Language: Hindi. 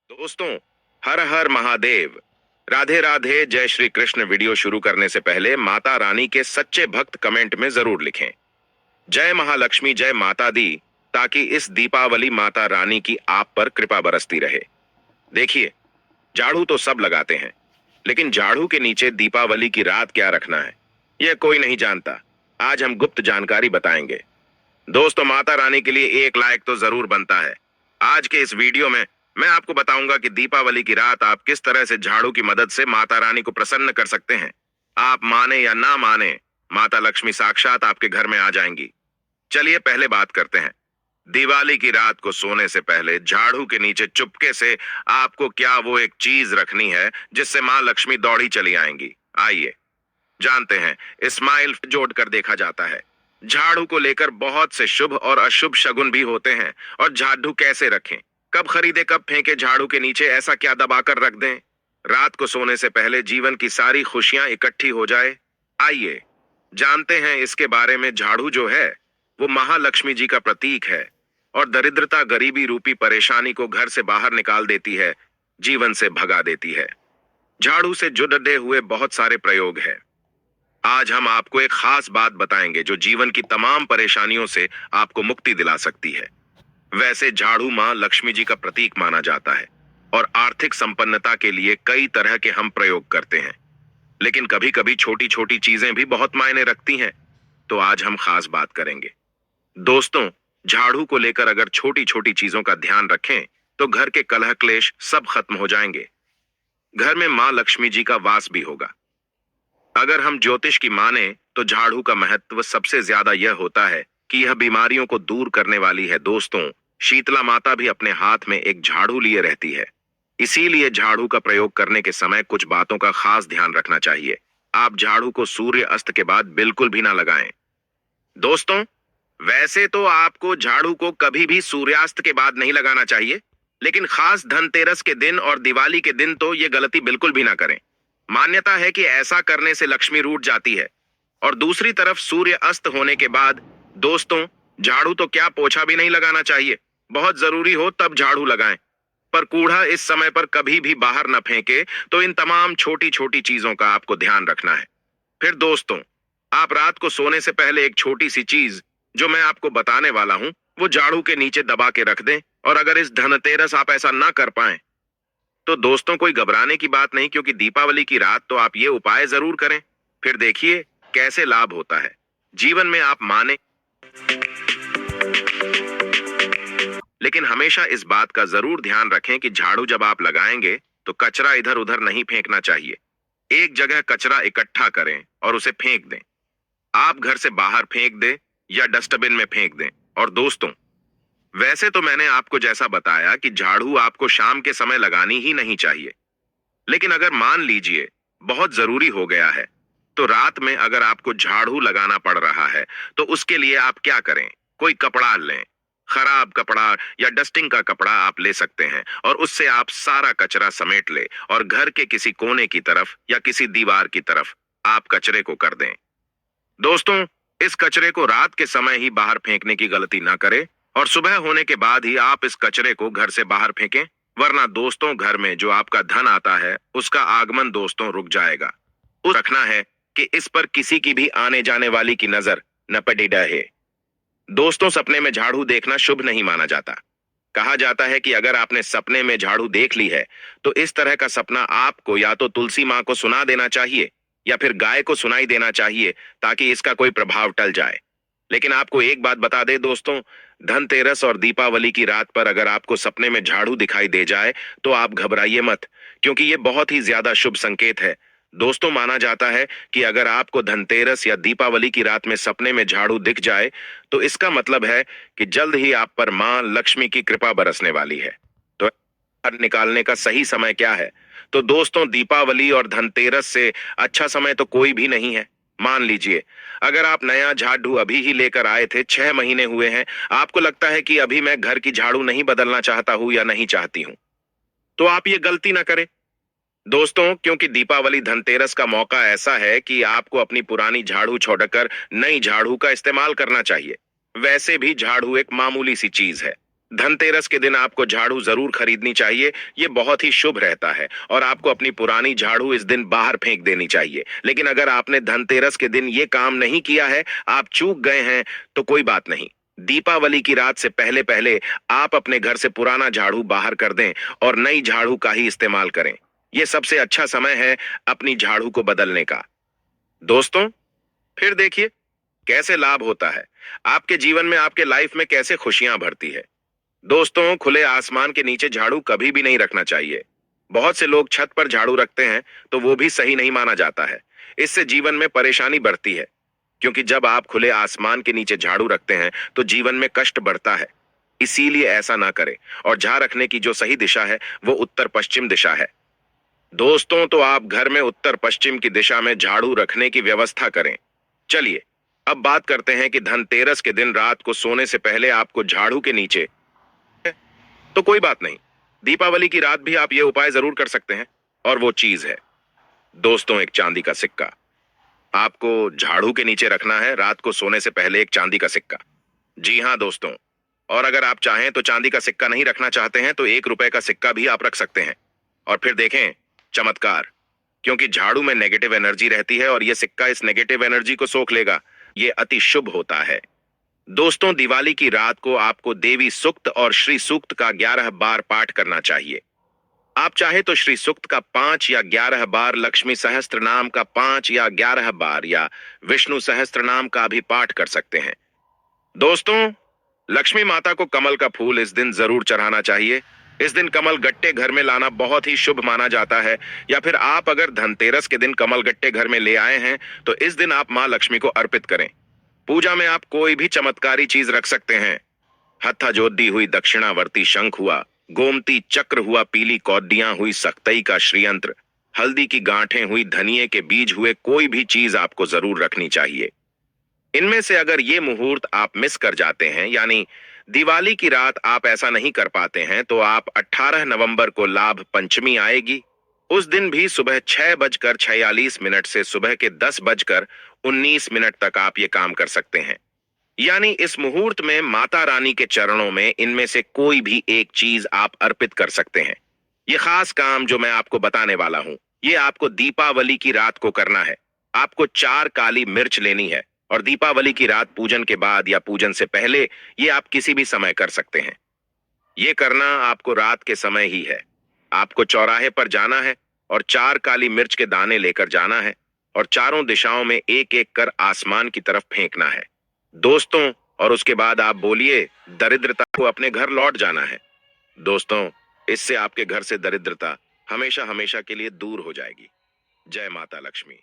दोस्तों, हर हर महादेव। राधे राधे, जय श्री कृष्ण। वीडियो शुरू करने से पहले माता रानी के सच्चे भक्त कमेंट में जरूर लिखें जय महालक्ष्मी, जय माता दी, ताकि इस दीपावली माता रानी की आप पर कृपा बरसती रहे। देखिए, झाड़ू तो सब लगाते हैं, लेकिन झाड़ू के नीचे दीपावली की रात क्या रखना है, यह कोई नहीं जानता। आज हम गुप्त जानकारी बताएंगे। दोस्तों, माता रानी के लिए एक लाइक तो जरूर बनता है। आज के इस वीडियो में मैं आपको बताऊंगा कि दीपावली की रात आप किस तरह से झाड़ू की मदद से माता रानी को प्रसन्न कर सकते हैं। आप माने या ना माने, माता लक्ष्मी साक्षात आपके घर में आ जाएंगी। चलिए पहले बात करते हैं। दिवाली की रात को सोने से पहले झाड़ू के नीचे चुपके से आपको क्या वो एक चीज रखनी है जिससे माँ लक्ष्मी दौड़ी चली आएंगी। आइए जानते हैं। स्माइल जोड़कर देखा जाता है। झाड़ू को लेकर बहुत से शुभ और अशुभ शगुन भी होते हैं। और झाड़ू कैसे रखें, कब खरीदे, कब फेंके झाड़ू के नीचे, ऐसा क्या दबाकर रख दें रात को सोने से पहले जीवन की सारी खुशियां इकट्ठी हो जाए। आइए जानते हैं इसके बारे में। झाड़ू जो है वो महालक्ष्मी जी का प्रतीक है और दरिद्रता, गरीबी रूपी परेशानी को घर से बाहर निकाल देती है, जीवन से भगा देती है। झाड़ू से जुड़े हुए बहुत सारे प्रयोग हैं। आज हम आपको एक खास बात बताएंगे जो जीवन की तमाम परेशानियों से आपको मुक्ति दिला सकती है। वैसे झाड़ू मां लक्ष्मी जी का प्रतीक माना जाता है और आर्थिक संपन्नता के लिए कई तरह के हम प्रयोग करते हैं, लेकिन कभी कभी छोटी छोटी चीजें भी बहुत मायने रखती हैं। तो आज हम खास बात करेंगे। दोस्तों, झाड़ू को लेकर अगर छोटी छोटी चीजों का ध्यान रखें तो घर के कलह क्लेश सब खत्म हो जाएंगे। घर में मां लक्ष्मी जी का वास भी होगा। अगर हम ज्योतिष की माने तो झाड़ू का महत्व सबसे ज्यादा यह होता है कि यह बीमारियों को दूर करने वाली है। दोस्तों, शीतला माता भी अपने हाथ में एक झाड़ू लिए रहती है। इसीलिए झाड़ू का प्रयोग करने के समय कुछ बातों का खास ध्यान रखना चाहिए। आप झाड़ू को सूर्य अस्त के बाद बिल्कुल भी ना लगाएं। दोस्तों, वैसे तो आपको झाड़ू को कभी भी सूर्यास्त के बाद नहीं लगाना चाहिए, लेकिन खास धनतेरस के दिन और दिवाली के दिन तो ये गलती बिल्कुल भी ना करें। मान्यता है कि ऐसा करने से लक्ष्मी रूठ जाती है। और दूसरी तरफ सूर्य अस्त होने के बाद दोस्तों, झाड़ू तो क्या पोछा भी नहीं लगाना चाहिए। बहुत जरूरी हो तब झाड़ू लगाएं, पर कूड़ा इस समय पर कभी भी बाहर न फेंके। तो इन तमाम छोटी छोटी चीजों का आपको ध्यान रखना है। फिर दोस्तों, आप रात को सोने से पहले एक छोटी सी चीज जो मैं आपको बताने वाला हूं वो झाड़ू के नीचे दबा के रख दें। और अगर इस धनतेरस आप ऐसा ना कर पाए तो दोस्तों, कोई घबराने की बात नहीं, क्योंकि दीपावली की रात तो आप ये उपाय जरूर करें। फिर देखिए कैसे लाभ होता है जीवन में। आप माने, लेकिन हमेशा इस बात का जरूर ध्यान रखें कि झाड़ू जब आप लगाएंगे तो कचरा इधर उधर नहीं फेंकना चाहिए। एक जगह कचरा इकट्ठा करें और उसे फेंक दें। आप घर से बाहर फेंक दें या डस्टबिन में फेंक दें। और दोस्तों, वैसे तो मैंने आपको जैसा बताया कि झाड़ू आपको शाम के समय लगानी ही नहीं चाहिए, लेकिन अगर मान लीजिए बहुत जरूरी हो गया है तो रात में अगर आपको झाड़ू लगाना पड़ रहा है तो उसके लिए आप क्या करें, कोई कपड़ा लें। खराब कपड़ा या डस्टिंग का कपड़ा आप ले सकते हैं और उससे आप सारा कचरा समेट ले और घर के किसी कोने की तरफ या किसी दीवार की तरफ आप कचरे को कर दें। दोस्तों, इस कचरे को रात के समय ही बाहर फेंकने की गलती ना करें और सुबह होने के बाद ही आप इस कचरे को घर से बाहर फेंकें, वरना दोस्तों घर में जो आपका धन आता है उसका आगमन दोस्तों रुक जाएगा। उस रखना है कि इस पर किसी की भी आने जाने वाली की नजर न पड़ी रहे। दोस्तों, सपने में झाड़ू देखना शुभ नहीं माना जाता। कहा जाता है कि अगर आपने सपने में झाड़ू देख ली है तो इस तरह का सपना आपको या तो तुलसी माँ को सुना देना चाहिए या फिर गाय को सुनाई देना चाहिए, ताकि इसका कोई प्रभाव टल जाए। लेकिन आपको एक बात बता दे दोस्तों, धनतेरस और दीपावली की रात पर अगर आपको सपने में झाड़ू दिखाई दे जाए तो आप घबराइए मत, क्योंकि ये बहुत ही ज्यादा शुभ संकेत है। दोस्तों, माना जाता है कि अगर आपको धनतेरस या दीपावली की रात में सपने में झाड़ू दिख जाए तो इसका मतलब है कि जल्द ही आप पर मां लक्ष्मी की कृपा बरसने वाली है। तो निकालने का सही समय क्या है? तो दोस्तों, दीपावली और धनतेरस से अच्छा समय तो कोई भी नहीं है। मान लीजिए अगर आप नया झाड़ू अभी ही लेकर आए थे, 6 महीने हुए हैं, आपको लगता है कि अभी मैं घर की झाड़ू नहीं बदलना चाहता हूं या नहीं चाहती हूं, तो आप ये गलती ना करें दोस्तों, क्योंकि दीपावली धनतेरस का मौका ऐसा है कि आपको अपनी पुरानी झाड़ू छोड़कर नई झाड़ू का इस्तेमाल करना चाहिए। वैसे भी झाड़ू एक मामूली सी चीज है, धनतेरस के दिन आपको झाड़ू जरूर खरीदनी चाहिए। ये बहुत ही शुभ रहता है और आपको अपनी पुरानी झाड़ू इस दिन बाहर फेंक देनी चाहिए। लेकिन अगर आपने धनतेरस के दिन ये काम नहीं किया है, आप चूक गए हैं, तो कोई बात नहीं। दीपावली की रात से पहले पहले आप अपने घर से पुराना झाड़ू बाहर कर दें और नई झाड़ू का ही इस्तेमाल करें। ये सबसे अच्छा समय है अपनी झाड़ू को बदलने का। दोस्तों, फिर देखिए कैसे लाभ होता है। आपके जीवन में, आपके लाइफ में कैसे खुशियां भरती है। दोस्तों, खुले आसमान के नीचे झाड़ू कभी भी नहीं रखना चाहिए। बहुत से लोग छत पर झाड़ू रखते हैं, तो वो भी सही नहीं माना जाता है। इससे जीवन में परेशानी बढ़ती है, क्योंकि जब आप खुले आसमान के नीचे झाड़ू रखते हैं तो जीवन में कष्ट बढ़ता है। इसीलिए ऐसा ना करें। और झाड़ रखने की जो सही दिशा है वो उत्तर पश्चिम दिशा है। दोस्तों, तो आप घर में उत्तर पश्चिम की दिशा में झाड़ू रखने की व्यवस्था करें। चलिए अब बात करते हैं कि धनतेरस के दिन रात को सोने से पहले आपको झाड़ू के नीचे, तो कोई बात नहीं, दीपावली की रात भी आप ये उपाय जरूर कर सकते हैं। और वो चीज है दोस्तों, एक चांदी का सिक्का। आपको झाड़ू के नीचे रखना है रात को सोने से पहले एक चांदी का सिक्का। जी हाँ दोस्तों, और अगर आप चाहें तो चांदी का सिक्का नहीं रखना चाहते हैं तो 1 रुपए का सिक्का भी आप रख सकते हैं। और फिर देखें चमत्कार, क्योंकि झाड़ू में नेगेटिव एनर्जी रहती है और यह सिक्का इस नेगेटिव एनर्जी को सोख लेगा। ये अति शुभ होता है। दोस्तों, दिवाली की रात को आपको देवी सूक्त और श्री सूक्त का 11 बार पाठ करना चाहिए। आप चाहे तो श्री सूक्त का 5 या 11 बार, लक्ष्मी सहस्त्र नाम का 5 या 11 बार, या विष्णु सहस्त्र नाम का भी पाठ कर सकते हैं। दोस्तों, लक्ष्मी माता को कमल का फूल इस दिन जरूर चढ़ाना चाहिए। इस दिन कमल गट्टे घर में लाना बहुत ही शुभ माना जाता है। या फिर आप अगर धनतेरस के दिन कमल गट्टे घर में ले आए हैं तो इस दिन आप मां लक्ष्मी को अर्पित करें। पूजा में आप कोई भी चमत्कारी चीज रख सकते हैं। हत्था जोती हुई दक्षिणावर्ती शंख हुआ, गोमती चक्र हुआ, पीली कौडियां हुई, सख्तई का श्रीयंत्र, हल्दी की गांठें हुई, धनिये के बीज हुए, कोई भी चीज आपको जरूर रखनी चाहिए। इनमें से अगर ये मुहूर्त आप मिस कर जाते हैं, यानी दिवाली की रात आप ऐसा नहीं कर पाते हैं, तो आप 18 नवंबर को लाभ पंचमी आएगी। उस दिन भी सुबह 6:46 से सुबह के 10:19 तक आप ये काम कर सकते हैं। यानी इस मुहूर्त में माता रानी के चरणों में इनमें से कोई भी एक चीज आप अर्पित कर सकते हैं। ये खास काम जो मैं आपको बताने वाला हूं, ये आपको दीपावली की रात को करना है। आपको 4 काली मिर्च लेनी है और दीपावली की रात पूजन के बाद या पूजन से पहले ये आप किसी भी समय कर सकते हैं। ये करना आपको रात के समय ही है। आपको चौराहे पर जाना है और 4 काली मिर्च के दाने लेकर जाना है और चारों दिशाओं में एक एक कर आसमान की तरफ फेंकना है दोस्तों। और उसके बाद आप बोलिए, दरिद्रता को अपने घर लौट जाना है। दोस्तों, इससे आपके घर से दरिद्रता हमेशा हमेशा के लिए दूर हो जाएगी। जय माता लक्ष्मी।